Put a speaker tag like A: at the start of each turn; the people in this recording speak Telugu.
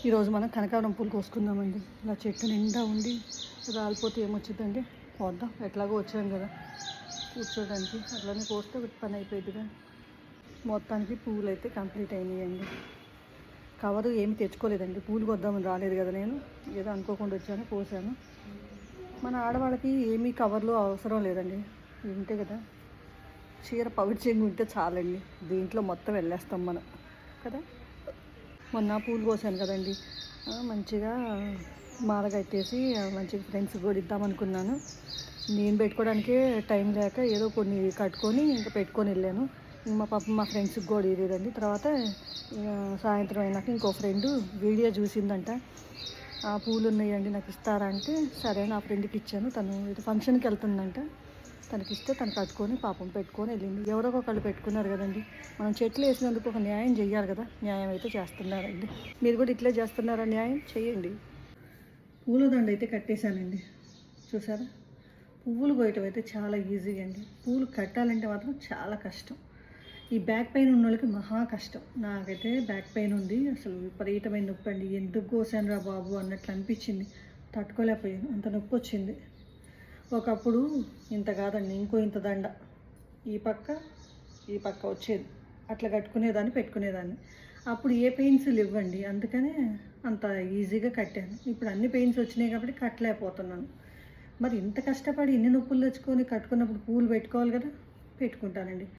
A: ఈరోజు మనం కనకాంబరం పూలు కోసుకుందామండి. ఇలా చెట్టు నిండా ఉండి రాలిపోతే ఏమొచ్చిందండి, పోద్దాం. ఎట్లాగో వచ్చాం కదా కూర్చోడానికి, అట్లానే కోస్తే ఒక పని అయిపోయిందిగా. మొత్తానికి పూలు అయితే కంప్లీట్ అయినాయండి. కవరు ఏమి తెచ్చుకోలేదండి, పూలు కొద్దామని రాలేదు కదా నేను, ఏదో అనుకోకుండా వచ్చాను, కోసాను. మన ఆడవాళ్ళకి ఏమీ కవర్లు అవసరం లేదండి, ఉంటే కదా చీర పవిత్రంగా ఉంటే చాలండి, దీంట్లో మొత్తం వెళ్ళేస్తాం మనం కదా. మొన్న పూలు కోసాను కదండి, మంచిగా మాల కట్టేసి మంచిగా ఫ్రెండ్స్కి కూడా ఇద్దామనుకున్నాను. నేను పెట్టుకోవడానికే టైం లేక ఏదో కొన్ని కట్టుకొని ఇంకా పెట్టుకొని వెళ్ళాను. మా ఫ్రెండ్స్కి కూడా ఇదేదండి. తర్వాత సాయంత్రం అయినాక ఇంకో ఫ్రెండ్ వీడియో చూసిందంట, ఆ పూలు ఉన్నాయండి నాకు ఇస్తారా అంటే, సరే నా ఫ్రెండ్కి ఇచ్చాను. తను ఇది ఫంక్షన్కి వెళ్తుందంట, తనకి ఇస్తే తను కట్టుకొని పాపం పెట్టుకొని వెళ్ళింది. ఎవరో ఒకళ్ళు పెట్టుకున్నారు కదండి, మనం చెట్లు వేసినందుకు ఒక న్యాయం చెయ్యాలి కదా. న్యాయం అయితే చేస్తున్నారండి, మీరు కూడా ఇట్లే చేస్తున్నారా? న్యాయం చేయండి. పూలదండ అయితే కట్టేశానండి, చూసారా. పువ్వులు కోయటం అయితే చాలా ఈజీ అండి, పూలు కట్టాలంటే మాత్రం చాలా కష్టం. ఈ బ్యాక్ పెయిన్ ఉన్న వాళ్ళకి మహా కష్టం. నాకైతే బ్యాక్ పెయిన్ ఉంది, అసలు విపరీతమైన నొప్పి అండి. ఎందుకు కోసాను రా బాబు అన్నట్లు అనిపించింది, తట్టుకోలేకపోయాను, అంత నొప్పి వచ్చింది. ఒకప్పుడు ఇంత కాదండి, ఇంకో ఇంత దండ ఈ పక్క వచ్చేది, అట్లా కట్టుకునేదాన్ని, పెట్టుకునేదాన్ని. అప్పుడు ఏ పెయిన్స్ ఇవ్వండి, అందుకనే అంత ఈజీగా కట్టాను. ఇప్పుడు అన్ని పెయిన్స్ వచ్చినాయి కాబట్టి కట్టలేకపోతున్నాను. మరి ఇంత కష్టపడి ఇన్ని నొప్పులు తెచ్చుకొని కట్టుకున్నప్పుడు పూలు పెట్టుకోవాలి కదా, పెట్టుకుంటానండి.